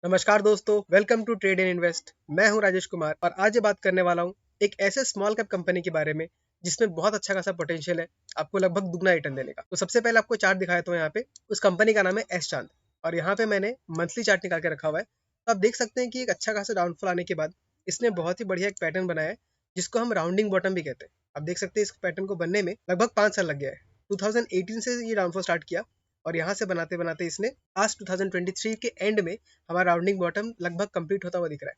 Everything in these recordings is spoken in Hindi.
नमस्कार दोस्तों, welcome to trade and invest. मैं हूं राजेश कुमार और आज ये बात करने वाला हूं एक ऐसे स्मॉल कैप कंपनी के बारे में जिसमें बहुत अच्छा खासा पोटेंशियल है आपको लगभग दुगना रिटर्न देने का। तो सबसे पहले आपको चार्ट दिखाया तो यहाँ पे उस कंपनी का नाम है एस चांद और यहाँ पे मैंने मंथली चार्ट निकाल के रखा हुआ है। तो आप देख सकते हैं कि एक अच्छा खासा डाउनफॉल आने के बाद इसने बहुत ही बढ़िया एक पैटर्न बनाया है जिसको हम राउंडिंग बॉटम भी कहते हैं। आप देख सकते हैं इस पैटर्न को बनने में लगभग 5 साल लग गया है। 2018 से ये डाउनफॉल स्टार्ट किया और यहाँ से बनाते बनाते इसने आज 2023 के एंड में हमारा राउंडिंग बॉटम लगभग कंप्लीट होता हुआ दिख रहा है।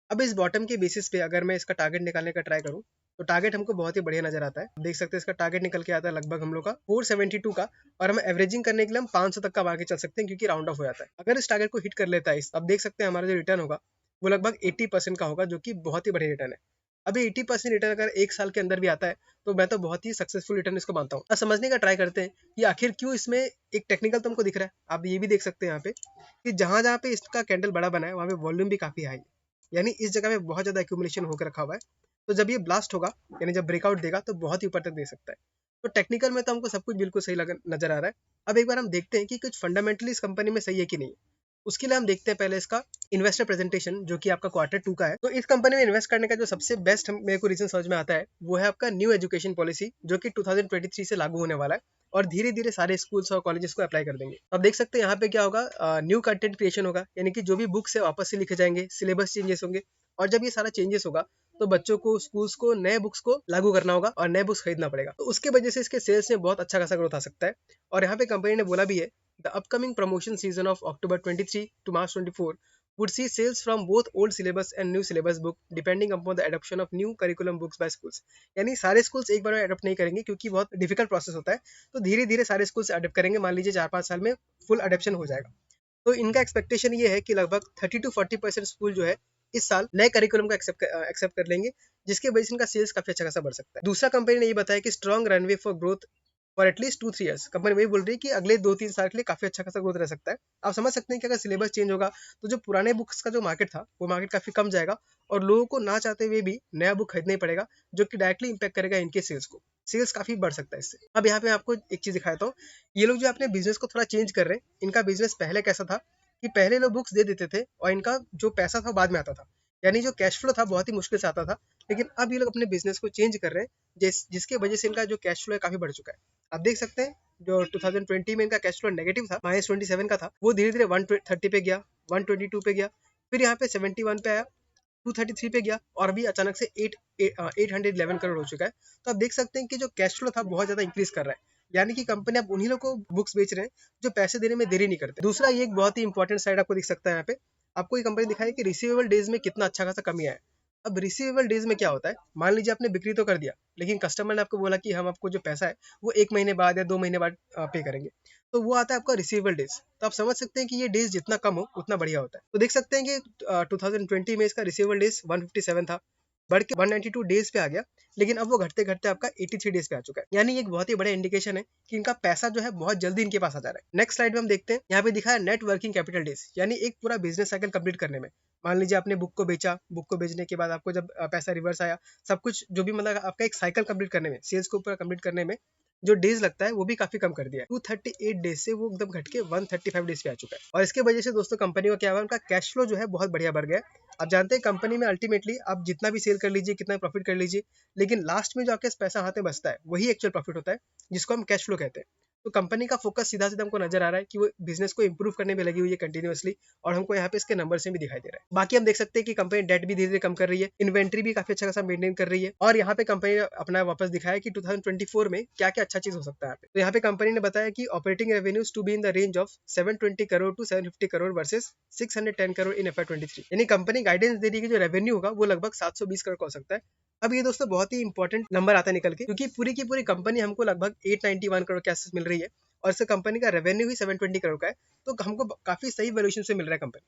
अब इस बॉटम के बेसिस पे अगर मैं इसका टारगेट निकालने का ट्राई करूं तो टारगेट हमको बहुत ही बढ़िया नजर आता है। देख सकते हैं इसका टारगेट निकल के आता है लगभग हम लोग का 472 का और हम एवरेजिंग करने के लिए हम 500 तक का मार के चल सकते हैं क्योंकि राउंड ऑफ हो जाता है। अगर इस टारगेट को हिट कर लेता है अब देख सकते हैं हमारा जो रिटर्न होगा वो लगभग 80% का होगा जो कि बहुत ही बढ़िया रिटर्न है। अभी 80% रिटर्न अगर एक साल के अंदर भी आता है तो मैं तो बहुत ही सक्सेसफुल रिटर्न इसको मानता हूँ। अब समझने का ट्राई करते हैं कि आखिर क्यों इसमें एक टेक्निकल तुमको दिख रहा है। आप ये भी देख सकते हैं यहाँ पे कि जहां जहां पे इसका कैंडल बड़ा बना है वहां पे वॉल्यूम भी काफी हाई है, यानी इस जगह पे बहुत ज्यादा एक्यूमुलेशन होकर रखा हुआ है। तो जब ये ब्लास्ट होगा यानी जब ब्रेकआउट देगा तो बहुत ही ऊपर तक दे सकता है। तो टेक्निकल में तो हमको सब कुछ बिल्कुल सही नजर आ रहा है। अब एक बार हम देखते हैं कि कुछ फंडामेंटली इस कंपनी में सही है कि नहीं। उसके लिए हम देखते हैं पहले इसका इन्वेस्टर प्रेजेंटेशन जो कि आपका Q2 का है। तो इस कंपनी में इन्वेस्ट करने का जो सबसे बेस्ट मेरे को रीजन समझ में आता है वो है आपका न्यू एजुकेशन पॉलिसी जो कि 2023 से लागू होने वाला है और धीरे धीरे सारे स्कूल्स और कॉलेजेस को अप्लाई कर देंगे। अब देख सकते हैं यहाँ पे क्या होगा, न्यू कंटेंट क्रिएशन होगा यानी कि जो भी बुक्स है वापस से लिखे जाएंगे, सिलेबस चेंजेस होंगे और जब ये सारा चेंजेस होगा तो बच्चों को स्कूल्स को नए बुक्स को लागू करना होगा और नए बुक्स खरीदना पड़ेगा। तो उसके वजह से इसके सेल्स में बहुत अच्छा खासा ग्रोथ आ सकता है। और यहाँ पे कंपनी ने बोला भी है the upcoming promotion season of October 23 to March 24 would see sales from both old syllabus and new syllabus book depending upon the adoption of new curriculum books by schools। यानी सारे स्कूल्स एक बार में अडॉप्ट नहीं करेंगे क्योंकि बहुत डिफिकल्ट प्रोसेस होता है। तो धीरे धीरे सारे स्कूल्स अडॉप्ट करेंगे, मान लीजिए 4-5 साल में फुल अडॉप्शन हो जाएगा। तो इनका एक्सपेक्टेशन ये है कि लगभग 30 to 40% स्कूल जो है इस साल नए करिकुलम को एक्सेप्ट कर लेंगे जिसके वजह से इनका सेल्स काफी अच्छा खासा बढ़ सकता है। दूसरा कंपनी ने ये बताया कि strong runway for growth for at least 2-3 years. Company वही बोल रही है कि अगले 2-3 साल के लिए काफी अच्छा खासा ग्रोथ रह सकता है। आप समझ सकते हैं कि अगर सिलेबस चेंज होगा तो जो पुराने बुक्स का जो मार्केट था वो मार्केट काफी कम जाएगा और लोगों को ना चाहते हुए भी नया बुक खरीदना ही पड़ेगा जो कि डायरेक्टली इंपैक्ट करेगा इनके सेल्स को। सेल्स काफी बढ़ सकता है इससे। अब यहाँ पे मैं आपको एक चीज दिखाता हूँ। ये लोग जो अपने बिजनेस को थोड़ा चेंज कर रहे हैं, इनका बिजनेस पहले कैसा था कि पहले लोग बुक्स दे देते थे और इनका जो पैसा था बाद में आता था, यानी जो कैश फ्लो था बहुत ही मुश्किल से आता था। लेकिन अब ये लोग अपने बिजनेस को चेंज कर रहे हैं जिसके वजह से इनका जो कैश फ्लो है काफी बढ़ चुका है। आप देख सकते हैं जो 2020 में इनका कैश फ्लो नेगेटिव था, -27 का था, वो धीरे धीरे 130 पे गया, 122 पे गया, फिर यहाँ पे 71 पे आया, 233 पे गया और अभी अचानक से 811 करोड़ हो चुका है। तो आप देख सकते हैं कि जो कैश फ्लो था बहुत ज्यादा इंक्रीज कर रहा है, यानी कि कंपनी अब उन्हीं लोग को बुक्स बेच रहे हैं जो पैसे देने में देरी नहीं करते। दूसरा ये एक बहुत ही इंपॉर्टेंट साइड आपको दिख सकता है यहाँ पे, आपको ये कंपनी दिखाई कि रिसीवेबल डेज में कितना अच्छा खासा कमी आया है। अब रिसीवेबल डेज में क्या होता है, मान लीजिए आपने बिक्री तो कर दिया लेकिन कस्टमर ने आपको बोला कि हम आपको जो पैसा है वो 1 महीने बाद या 2 महीने बाद पे करेंगे, तो वो आता है आपका रिसीवेबल डेज। तो आप समझ सकते हैं कि ये डेज जितना कम हो उतना बढ़िया होता है। तो देख सकते हैं कि 2020 में इसका रिसीवेबल डेज 157 था, बढ़ के 192 डेज पे आ गया, लेकिन अब वो घटते घटते आपका 83 डेज पे आ चुका है। यानी एक बहुत ही बड़ा इंडिकेशन है कि इनका पैसा जो है बहुत जल्दी इनके पास आ जा रहा है। नेक्स्ट स्लाइड में हम देखते हैं, यहाँ पे दिखा है नेट वर्किंग कैपिटल डेज, यानी एक पूरा बिजनेस साइकिल कंप्लीट करने में। मान लीजिए आपने बुक को बेचा, बुक को बेचने के बाद आपको जब पैसा रिवर्स आया, सब कुछ जो भी मतलब आपका एक साइकिल कंप्लीट करने में, सेल्स को पूरा कंप्लीट करने में जो डेज लगता है वो भी काफी कम कर दिया है। 238 डेज से वो एकदम घट के 135 डेज पे आ चुका है। और इसके वजह से दोस्तों कंपनी का क्या हुआ, उनका कैश फ्लो जो है बहुत बढ़िया बढ़ गया है। आप जानते हैं कंपनी में अल्टीमेटली आप जितना भी सेल कर लीजिए, कितना प्रॉफिट कर लीजिए, लेकिन लास्ट में जो आपके पैसा हाथ में बचता है वही एक्चुअल प्रॉफिट होता है जिसको हम कैश फ्लो कहते हैं। तो कंपनी का फोकस सीधा सीधा हमको नजर आ रहा है कि वो बिजनेस को इंप्रूव करने में लगी हुई है कंटिन्यूअसली, और हमको यहाँ पे इसके नंबर से भी दिखाई दे रहा है। बाकी हम देख सकते हैं कि कंपनी डेट भी धीरे धीरे कम कर रही है, इन्वेंट्री भी काफी अच्छा खासा मेंटेन कर रही है, और यहाँ पे कंपनी ने अपना वापस दिखाया कि 2024 में क्या क्या अच्छा चीज हो सकता है यहाँ पे। तो यहाँ पे कंपनी ने बताया कि operating revenues to be in the range of 720 crore to 750 crore versus 610 crore in FY23। यानी कंपनी गाइडेंस दे रही है कि जो रेवेन्यू होगा वो लगभग 720 करोड़ का हो सकता है। अब ये दोस्तों बहुत ही इंपॉर्टेंट नंबर आता है निकल के, क्योंकि पूरी की पूरी कंपनी हमको लगभग 891 करोड़ के आसपास मिल रही है और इस कंपनी का रेवेन्यू ही 720 करोड़ का है। तो हमको काफी सही वैल्यूएशन से मिल रहा है कंपनी।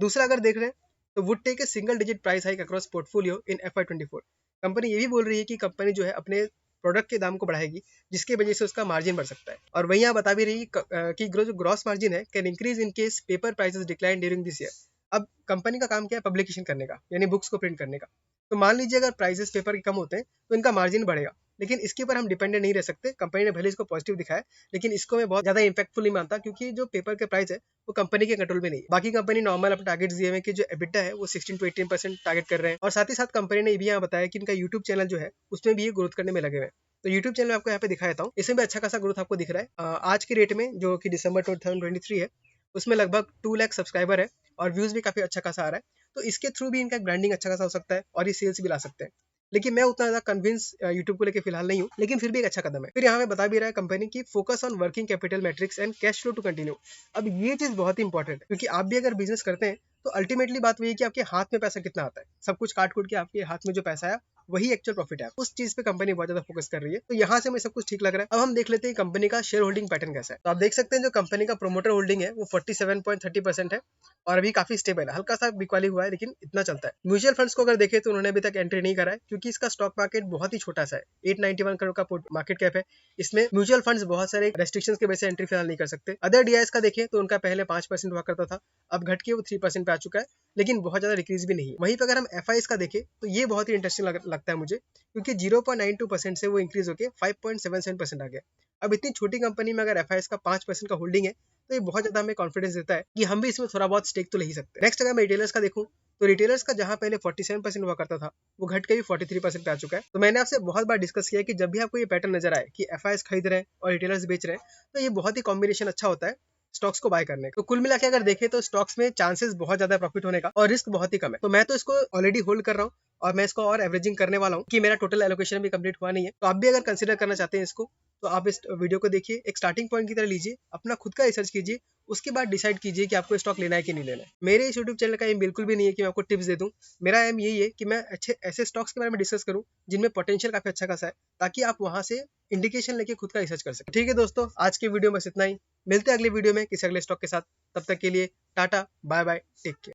दूसरा अगर देख रहे हैं तो would take a single digit price hike across portfolio in FY24। Company ये भी बोल रही है कि कंपनी जो है अपने प्रोडक्ट के दाम को बढ़ाएगी जिसकी वजह से उसका मार्जिन बढ़ सकता है। और वहीं यहाँ बता भी रही कि जो ग्रॉस मार्जिन है can increase in case paper prices decline during this year. अब कंपनी का काम क्या है, पब्लिकेशन करने का, यानी बुक्स को प्रिंट करने का। तो मान लीजिए अगर प्राइसेस पेपर के कम होते हैं तो इनका मार्जिन बढ़ेगा, लेकिन इसके ऊपर हम डिपेंडेंट नहीं रह सकते। कंपनी ने भले इसको पॉजिटिव दिखाया, लेकिन इसको मैं बहुत ज्यादा इंपैक्टफुल नहीं मानता, क्योंकि जो पेपर के प्राइस है वो कंपनी के कंट्रोल में नहीं है। बाकी कंपनी नॉर्मल अपने टारगेट्स दिए हुए कि जो एबिटा है वो 16 to 18% टारगेट कर रहे हैं, और साथ ही साथ कंपनी ने ये भी यहाँ बताया कि इनका यूट्यूब चैनल जो है उसमें भी ये ग्रोथ करने में लगे हुए हैं। तो यूट्यूब चैनल आपको यहाँ पे दिखा देता हूँ, इसमें भी अच्छा खासा ग्रोथ आपको दिख रहा है। आज की रेट में जो कि दिसंबर 2023 है, उसमें लगभग 2 लाख सब्सक्राइबर है और व्यूज भी काफी अच्छा खासा आ रहा है। तो इसके थ्रू भी इनका ब्रांडिंग अच्छा खासा हो सकता है और ये सेल्स भी ला सकते हैं। लेकिन मैं उतना ज्यादा कन्विंस यूट्यूब को लेकर फिलहाल नहीं हूँ, लेकिन फिर भी एक अच्छा कदम है। फिर यहाँ पे बता भी रहा है कंपनी की focus on working capital metrics and cash flow to continue. अब ये चीज बहुत ही इंपॉर्टेंट है, क्योंकि आप भी अगर बिजनेस करते हैं तो अल्टीमेटली बात वही है कि आपके हाथ में पैसा कितना आता है। सब कुछ काट कूट के आपके हाथ में जो पैसा है वही एक्चुअल प्रॉफिट है, उस चीज पे कंपनी बहुत ज्यादा फोकस कर रही है। तो यहाँ से हमें सब कुछ ठीक लग रहा है। अब हम देख लेते हैं कंपनी का शेयर होल्डिंग पैटर्न कैसा है। तो आप देख सकते हैं जो कंपनी का प्रोमोटर होल्डिंग है वो 47.30% है और अभी काफी स्टेबल है। हल्का सा बिकवाली हुआ है लेकिन इतना चलता है। म्यूचुअल फंड्स को अगर देखें तो उन्होंने अभी तक एंट्री नहीं करा है, क्योंकि इसका स्टॉक मार्केट बहुत ही छोटा सा है। 891 करोड़ का मार्केट कैप है। इसमें म्यूचुअल फंड्स बहुत सारे रेस्ट्रिक्शंस की वजह से एंट्री फिलहाल नहीं कर सकते। अदर डीआईएस का देखें तो उनका पहले 5% हुआ करता था, अब घट के वो 3% पे आ चुका है, लेकिन बहुत ज्यादा डिक्रीज भी नहीं है। वहीं पर अगर हम एफआईएस का देखें तो ये बहुत ही इंटरेस्टिंग लगता है मुझे, क्योंकि 0.92% से वो इंक्रीज होकर 5.77% आ गया। अब इतनी छोटी कंपनी में अगर एफआईएस का 5% का होल्डिंग है तो ये बहुत ज्यादा हमें कॉन्फिडेंस देता है कि हम भी इसमें थोड़ा बहुत स्टेक तो ले ही सकते हैं। नेक्स्ट अगर मैं रिटेलर्स का देखूं तो रिटेलर्स का जहां पहले 47% हुआ करता था वो घट के भी 43% पे आ चुका है। तो मैंने आपसे बहुत बार डिस्कस किया कि जब भी आपको ये पैटर्न नजर आए कि एफआईएस खरीद रहे हैं और रिटेलर्स बेच रहे हैं, तो ये बहुत ही कॉम्बिनेशन अच्छा होता है स्टॉक्स को बाय करने का। तो कुल मिला के अगर देखें तो स्टॉक्स में चांसेस बहुत ज्यादा प्रॉफिट होने का और रिस्क बहुत ही कम है। तो मैं तो इसको ऑलरेडी होल्ड कर रहा हूँ और मैं इसको और एवरेजिंग करने वाला हूँ कि मेरा टोटल एलोकेशन भी कंप्लीट हुआ नहीं है। तो आप भी अगर कंसिडर करना चाहते हैं इसको, तो आप इस वीडियो को देखिए, एक स्टार्टिंग पॉइंट की तरह लीजिए, अपना खुद का रिसर्च कीजिए, उसके बाद डिसाइड कीजिए कि आपको स्टॉक लेना है कि नहीं लेना है। मेरे इस यूट्यूब चैनल का एम बिल्कुल भी नहीं है कि मैं आपको टिप्स दे दूं। मेरा एम यही है कि मैं अच्छे ऐसे स्टॉक्स के बारे में डिस्कस करूं जिनमें पोटेंशियल काफी अच्छा खासा है, ताकि आप वहां से इंडिकेशन लेके खुद का रिसर्च कर सकें। ठीक है दोस्तों, आज की वीडियो में बस इतना ही। मिलते हैं अगले वीडियो में किसी अगले स्टॉक के साथ। तब तक के लिए tata bye bye, take care.